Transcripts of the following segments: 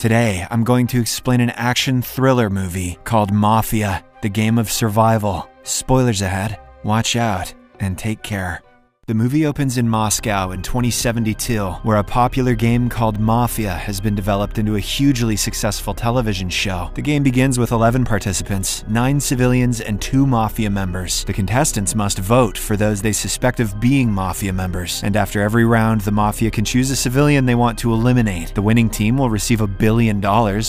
Today, I'm going to explain an action thriller movie called Mafia: The Game of Survival. Spoilers ahead, watch out, and take care. The movie opens in Moscow in 2072, where a popular game called Mafia has been developed into a hugely successful television show. The game begins with 11 participants, 9 civilians, and 2 Mafia members. The contestants must vote for those they suspect of being Mafia members, and after every round, the Mafia can choose a civilian they want to eliminate. The winning team will receive $1 billion,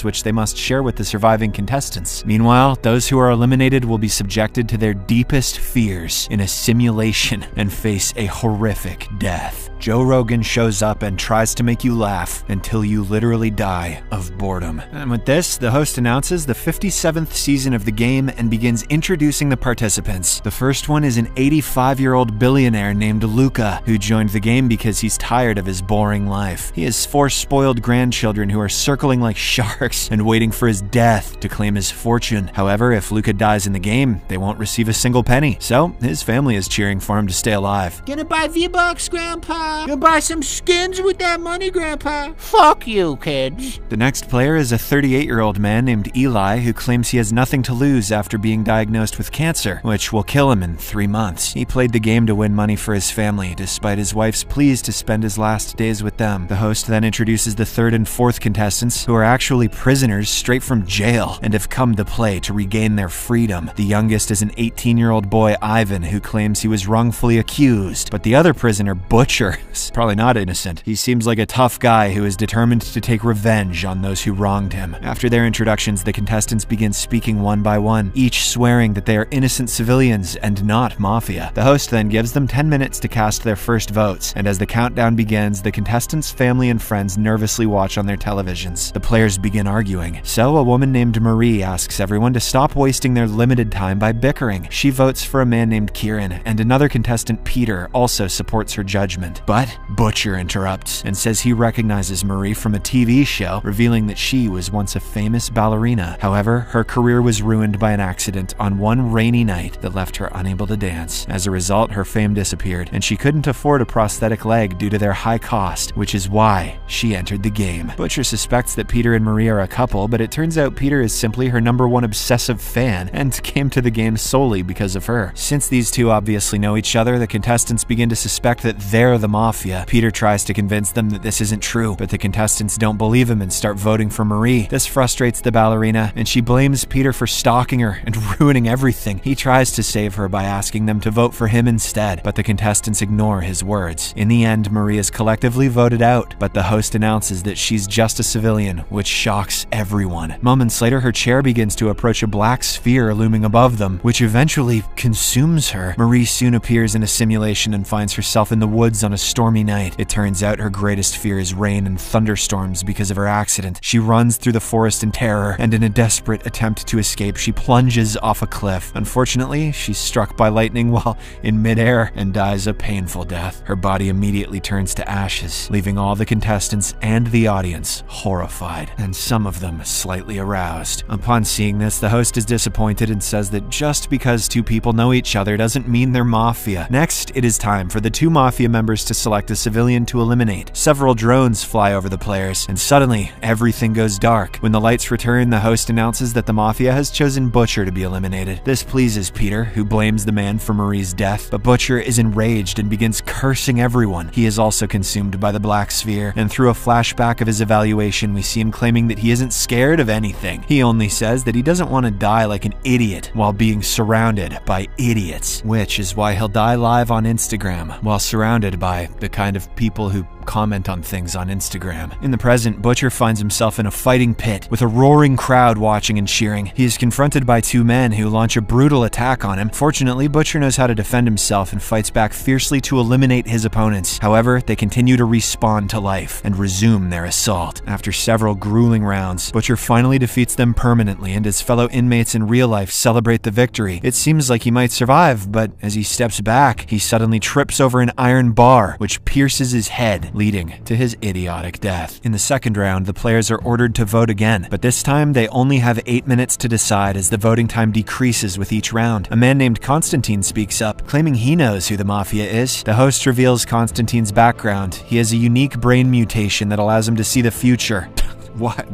which they must share with the surviving contestants. Meanwhile, those who are eliminated will be subjected to their deepest fears in a simulation and face a horrific death. Joe Rogan shows up and tries to make you laugh until you literally die of boredom. And with this, the host announces the 57th season of the game and begins introducing the participants. The first one is an 85-year-old billionaire named Luca, who joined the game because he's tired of his boring life. He has 4 spoiled grandchildren who are circling like sharks and waiting for his death to claim his fortune. However, if Luca dies in the game, they won't receive a single penny. So, his family is cheering for him to stay alive. Gonna buy V-Bucks, Grandpa? Gonna buy some skins with that money, Grandpa? Fuck you, kids. The next player is a 38-year-old man named Eli who claims he has nothing to lose after being diagnosed with cancer, which will kill him in 3 months. He played the game to win money for his family, despite his wife's pleas to spend his last days with them. The host then introduces the 3rd and 4th contestants, who are actually prisoners straight from jail and have come to play to regain their freedom. The youngest is an 18-year-old boy, Ivan, who claims he was wrongfully accused, but the other prisoner, Butcher, is probably not innocent. He seems like a tough guy who is determined to take revenge on those who wronged him. After their introductions, the contestants begin speaking one by one, each swearing that they are innocent civilians and not Mafia. The host then gives them 10 minutes to cast their first votes, and as the countdown begins, the contestants' family and friends nervously watch on their televisions. The players begin arguing, so a woman named Marie asks everyone to stop wasting their limited time by bickering. She votes for a man named Kieran, and another contestant, Peter, also supports her judgment. But Butcher interrupts and says he recognizes Marie from a TV show, revealing that she was once a famous ballerina. However, her career was ruined by an accident on one rainy night that left her unable to dance. As a result, her fame disappeared, and she couldn't afford a prosthetic leg due to their high cost, which is why she entered the game. Butcher suspects that Peter and Marie are a couple, but it turns out Peter is simply her #1 obsessive fan and came to the game solely because of her. Since these two obviously know each other, the contestants begin to suspect that they're the Mafia. Peter tries to convince them that this isn't true, but the contestants don't believe him and start voting for Marie. This frustrates the ballerina, and she blames Peter for stalking her and ruining everything. He tries to save her by asking them to vote for him instead, but the contestants ignore his words. In the end, Marie is collectively voted out, but the host announces that she's just a civilian, which shocks everyone. Moments later, her chair begins to approach a black sphere looming above them, which eventually consumes her. Marie soon appears in a simulation and finds herself in the woods on a stormy night. It turns out her greatest fear is rain and thunderstorms because of her accident. She runs through the forest in terror, and in a desperate attempt to escape, she plunges off a cliff. Unfortunately, she's struck by lightning while in midair and dies a painful death. Her body immediately turns to ashes, leaving all the contestants and the audience horrified, and some of them slightly aroused. Upon seeing this, the host is disappointed and says that just because 2 people know each other doesn't mean they're Mafia. Next, it is time for the 2 Mafia members to select a civilian to eliminate. Several drones fly over the players, and suddenly, everything goes dark. When the lights return, the host announces that the Mafia has chosen Butcher to be eliminated. This pleases Peter, who blames the man for Marie's death, but Butcher is enraged and begins cursing everyone. He is also consumed by the black sphere, and through a flashback of his evaluation, we see him claiming that he isn't scared of anything. He only says that he doesn't want to die like an idiot while being surrounded by idiots, which is why he'll die live on Instagram while surrounded by the kind of people who comment on things on Instagram. In the present, Butcher finds himself in a fighting pit with a roaring crowd watching and cheering. He is confronted by 2 men who launch a brutal attack on him. Fortunately, Butcher knows how to defend himself and fights back fiercely to eliminate his opponents. However, they continue to respawn to life and resume their assault. After several grueling rounds, Butcher finally defeats them permanently, and his fellow inmates in real life celebrate the victory. It seems like he might survive, but as he steps back, he suddenly trips over an iron bar, which pierces his head, leading to his idiotic death. In the second round, the players are ordered to vote again, but this time they only have 8 minutes to decide as the voting time decreases with each round. A man named Constantine speaks up, claiming he knows who the Mafia is. The host reveals Constantine's background. He has a unique brain mutation that allows him to see the future. What?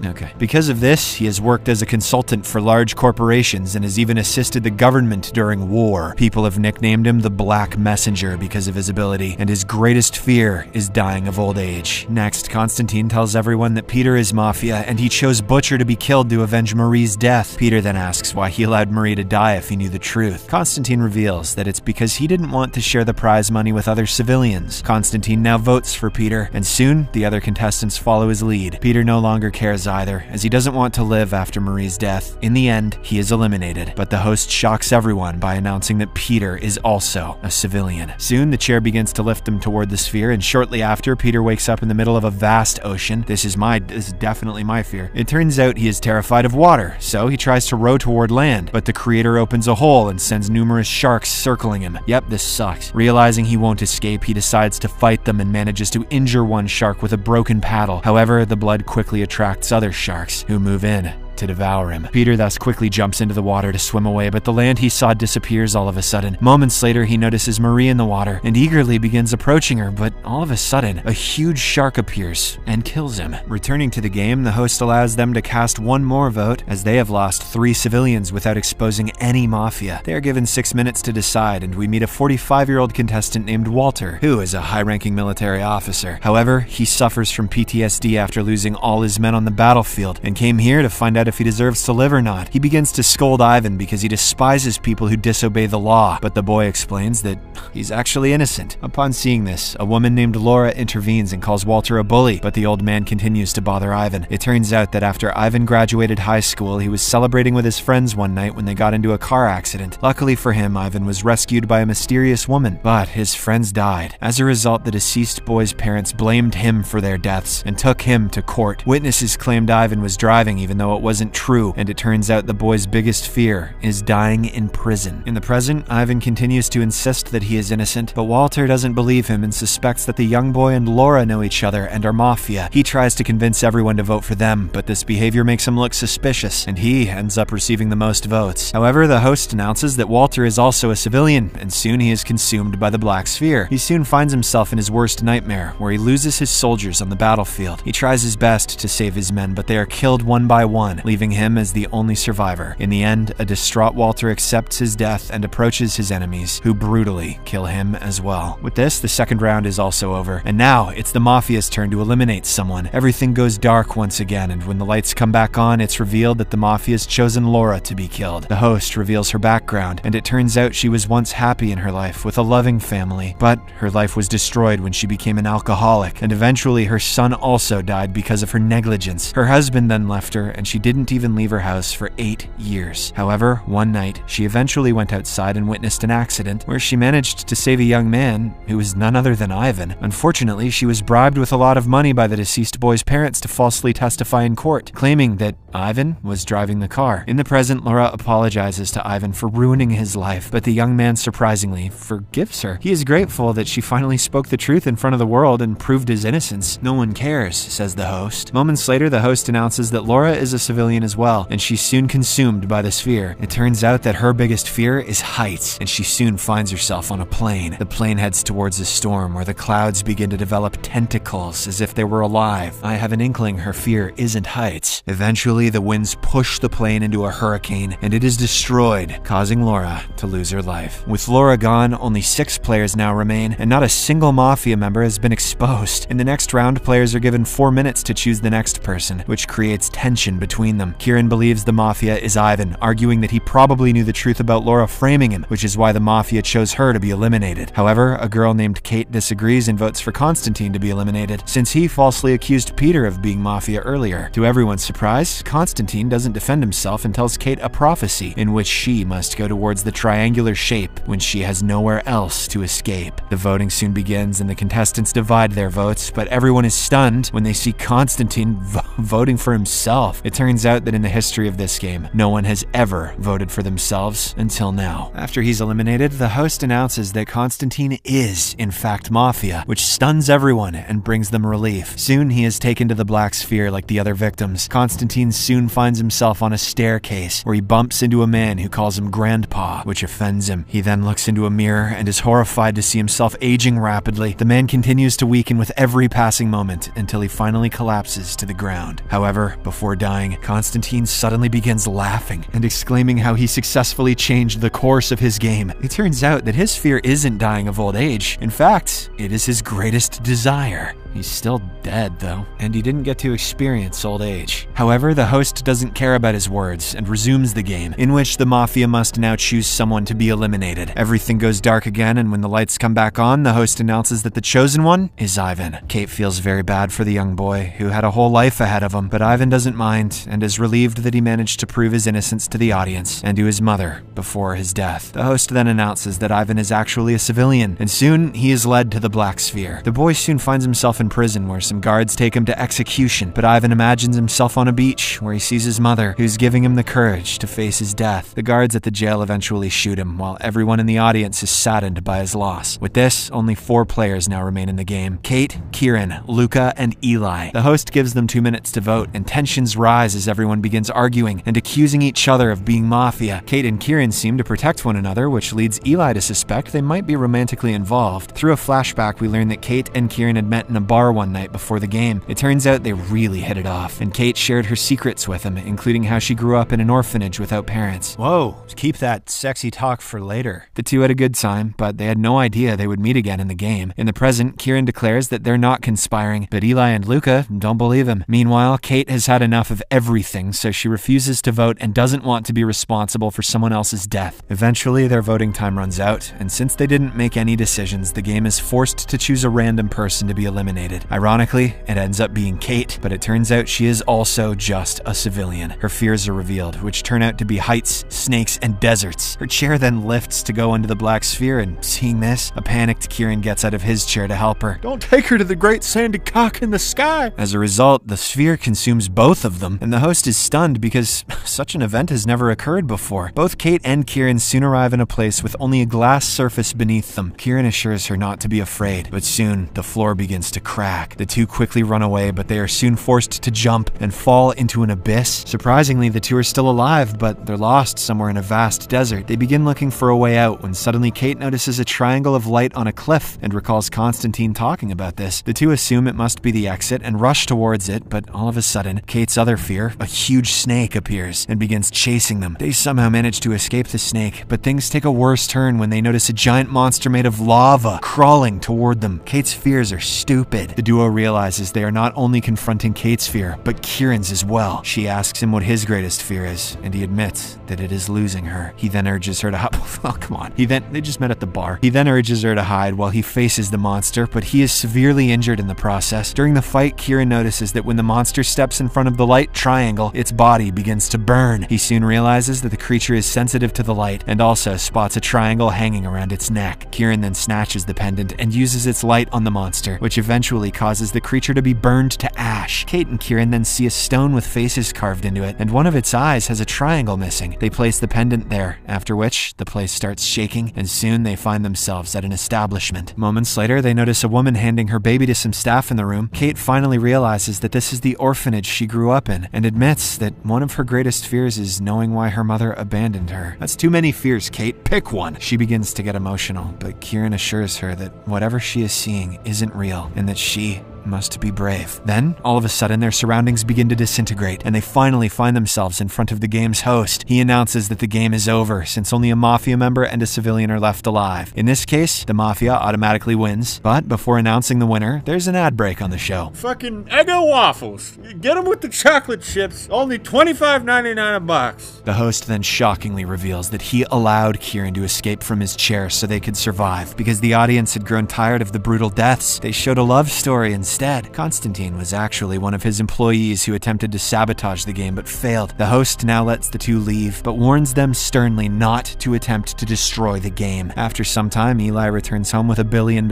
Okay. Because of this, he has worked as a consultant for large corporations and has even assisted the government during war. People have nicknamed him the Black Messenger because of his ability, and his greatest fear is dying of old age. Next, Constantine tells everyone that Peter is Mafia, and he chose Butcher to be killed to avenge Marie's death. Peter then asks why he allowed Marie to die if he knew the truth. Constantine reveals that it's because he didn't want to share the prize money with other civilians. Constantine now votes for Peter, and soon the other contestants follow his lead. Peter no longer cares either, as he doesn't want to live after Marie's death. In the end, he is eliminated, but the host shocks everyone by announcing that Peter is also a civilian. Soon, the chair begins to lift him toward the sphere, and shortly after, Peter wakes up in the middle of a vast ocean. This is definitely my fear. It turns out he is terrified of water, so he tries to row toward land, but the creator opens a hole and sends numerous sharks circling him. Yep, this sucks. Realizing he won't escape, he decides to fight them and manages to injure one shark with a broken paddle. However, the blood quickly attracts other sharks, who move in to devour him. Peter thus quickly jumps into the water to swim away, but the land he saw disappears all of a sudden. Moments later, he notices Marie in the water and eagerly begins approaching her, but all of a sudden, a huge shark appears and kills him. Returning to the game, the host allows them to cast one more vote, as they have lost 3 civilians without exposing any Mafia. They are given 6 minutes to decide, and we meet a 45-year-old contestant named Walter, who is a high-ranking military officer. However, he suffers from PTSD after losing all his men on the battlefield, and came here to find out if he deserves to live or not. He begins to scold Ivan because he despises people who disobey the law, but the boy explains that he's actually innocent. Upon seeing this, a woman named Laura intervenes and calls Walter a bully, but the old man continues to bother Ivan. It turns out that after Ivan graduated high school, he was celebrating with his friends one night when they got into a car accident. Luckily for him, Ivan was rescued by a mysterious woman, but his friends died. As a result, the deceased boy's parents blamed him for their deaths and took him to court. Witnesses claimed Ivan was driving even though it wasn't true, and it turns out the boy's biggest fear is dying in prison. In the present, Ivan continues to insist that he is innocent, but Walter doesn't believe him and suspects that the young boy and Laura know each other and are Mafia. He tries to convince everyone to vote for them, but this behavior makes him look suspicious, and he ends up receiving the most votes. However, the host announces that Walter is also a civilian, and soon he is consumed by the Black Sphere. He soon finds himself in his worst nightmare, where he loses his soldiers on the battlefield. He tries his best to save his men, but they are killed one by one, leaving him as the only survivor. In the end, a distraught Walter accepts his death and approaches his enemies, who brutally kill him as well. With this, the second round is also over, and now it's the Mafia's turn to eliminate someone. Everything goes dark once again, and when the lights come back on, it's revealed that the Mafia's chosen Laura to be killed. The host reveals her background, and it turns out she was once happy in her life with a loving family, but her life was destroyed when she became an alcoholic, and eventually her son also died because of her negligence. Her husband then left her, and she didn't even leave her house for 8 years. However, one night, she eventually went outside and witnessed an accident where she managed to save a young man who was none other than Ivan. Unfortunately, she was bribed with a lot of money by the deceased boy's parents to falsely testify in court, claiming that Ivan was driving the car. In the present, Laura apologizes to Ivan for ruining his life, but the young man surprisingly forgives her. He is grateful that she finally spoke the truth in front of the world and proved his innocence. No one cares, says the host. Moments later, the host announces that Laura is a civilian as well, and she's soon consumed by the sphere. It turns out that her biggest fear is heights, and she soon finds herself on a plane. The plane heads towards a storm where the clouds begin to develop tentacles as if they were alive. I have an inkling her fear isn't heights. Eventually, the winds push the plane into a hurricane, and it is destroyed, causing Laura to lose her life. With Laura gone, only 6 players now remain, and not a single Mafia member has been exposed. In the next round, players are given 4 minutes to choose the next person, which creates tension between them. Kieran believes the Mafia is Ivan, arguing that he probably knew the truth about Laura framing him, which is why the Mafia chose her to be eliminated. However, a girl named Kate disagrees and votes for Constantine to be eliminated, since he falsely accused Peter of being Mafia earlier. To everyone's surprise, Constantine doesn't defend himself and tells Kate a prophecy in which she must go towards the triangular shape when she has nowhere else to escape. The voting soon begins and the contestants divide their votes, but everyone is stunned when they see Constantine voting for himself. It turns out that in the history of this game, no one has ever voted for themselves until now. After he's eliminated, the host announces that Constantine is, in fact, Mafia, which stuns everyone and brings them relief. Soon, he is taken to the Black Sphere like the other victims. Constantine's soon finds himself on a staircase where he bumps into a man who calls him Grandpa, which offends him. He then looks into a mirror and is horrified to see himself aging rapidly. The man continues to weaken with every passing moment until he finally collapses to the ground. However, before dying, Constantine suddenly begins laughing and exclaiming how he successfully changed the course of his game. It turns out that his fear isn't dying of old age. In fact, it is his greatest desire. He's still dead, though, and he didn't get to experience old age. However, the host doesn't care about his words and resumes the game, in which the Mafia must now choose someone to be eliminated. Everything goes dark again, and when the lights come back on, the host announces that the chosen one is Ivan. Kate feels very bad for the young boy, who had a whole life ahead of him, but Ivan doesn't mind and is relieved that he managed to prove his innocence to the audience and to his mother before his death. The host then announces that Ivan is actually a civilian, and soon he is led to the Black Sphere. The boy soon finds himself in prison where some guards take him to execution, but Ivan imagines himself on a beach where he sees his mother, who's giving him the courage to face his death. The guards at the jail eventually shoot him, while everyone in the audience is saddened by his loss. With this, only 4 players now remain in the game: Kate, Kieran, Luca, and Eli. The host gives them 2 minutes to vote, and tensions rise as everyone begins arguing and accusing each other of being mafia. Kate and Kieran seem to protect one another, which leads Eli to suspect they might be romantically involved. Through a flashback, we learn that Kate and Kieran had met in a bar one night before the game. It turns out they really hit it off, and Kate shared her secrets with him, including how she grew up in an orphanage without parents. Whoa, keep that sexy talk for later. The two had a good time, but they had no idea they would meet again in the game. In the present, Kieran declares that they're not conspiring, but Eli and Luca don't believe him. Meanwhile, Kate has had enough of everything, so she refuses to vote and doesn't want to be responsible for someone else's death. Eventually, their voting time runs out, and since they didn't make any decisions, the game is forced to choose a random person to be eliminated. Ironically, it ends up being Kate, but it turns out she is also just a civilian. Her fears are revealed, which turn out to be heights, snakes, and deserts. Her chair then lifts to go into the Black Sphere, and seeing this, a panicked Kieran gets out of his chair to help her. Don't take her to the great sandy cock in the sky! As a result, the sphere consumes both of them, and the host is stunned because such an event has never occurred before. Both Kate and Kieran soon arrive in a place with only a glass surface beneath them. Kieran assures her not to be afraid, but soon the floor begins to crack. The two quickly run away, but they are soon forced to jump and fall into an abyss. Surprisingly, the two are still alive, but they're lost somewhere in a vast desert. They begin looking for a way out when suddenly Kate notices a triangle of light on a cliff and recalls Constantine talking about this. The two assume it must be the exit and rush towards it, but all of a sudden, Kate's other fear, a huge snake, appears and begins chasing them. They somehow manage to escape the snake, but things take a worse turn when they notice a giant monster made of lava crawling toward them. Kate's fears are stupid. The duo realizes they are not only confronting Kate's fear, but Kieran's as well. She asks him what his greatest fear is, and he admits that it is losing her. He then urges her to oh, come on. They just met at the bar. He then urges her to hide while he faces the monster, but he is severely injured in the process. During the fight, Kieran notices that when the monster steps in front of the light triangle, its body begins to burn. He soon realizes that the creature is sensitive to the light and also spots a triangle hanging around its neck. Kieran then snatches the pendant and uses its light on the monster, which eventually causes the creature to be burned to ash. Kate and Kieran then see a stone with faces carved into it, and one of its eyes has a triangle missing. They place the pendant there, after which the place starts shaking, and soon they find themselves at an establishment. Moments later, they notice a woman handing her baby to some staff in the room. Kate finally realizes that this is the orphanage she grew up in, and admits that one of her greatest fears is knowing why her mother abandoned her. That's too many fears, Kate. Pick one. She begins to get emotional, but Kieran assures her that whatever she is seeing isn't real, and that she must be brave. Then, all of a sudden, their surroundings begin to disintegrate, and they finally find themselves in front of the game's host. He announces that the game is over, since only a Mafia member and a civilian are left alive. In this case, the Mafia automatically wins, but before announcing the winner, there's an ad break on the show. Fucking Eggo waffles. Get them with the chocolate chips. Only $25.99 a box. The host then shockingly reveals that he allowed Kieran to escape from his chair so they could survive. Because the audience had grown tired of the brutal deaths, they showed a love story instead. Constantine was actually one of his employees who attempted to sabotage the game but failed. The host now lets the two leave, but warns them sternly not to attempt to destroy the game. After some time, Eli returns home with $1 billion,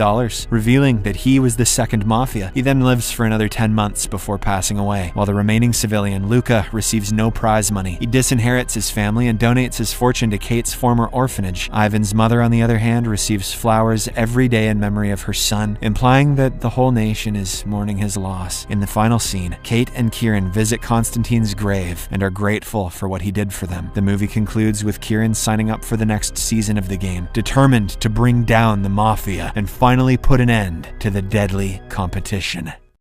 revealing that he was the second Mafia. He then lives for another 10 months before passing away, while the remaining civilian, Luca, receives no prize money. He disinherits his family and donates his fortune to Kate's former orphanage. Ivan's mother, on the other hand, receives flowers every day in memory of her son, implying that the whole nation is eyes, mourning his loss. In the final scene, Kate and Kieran visit Constantine's grave and are grateful for what he did for them. The movie concludes with Kieran signing up for the next season of the game, determined to bring down the Mafia and finally put an end to the deadly competition.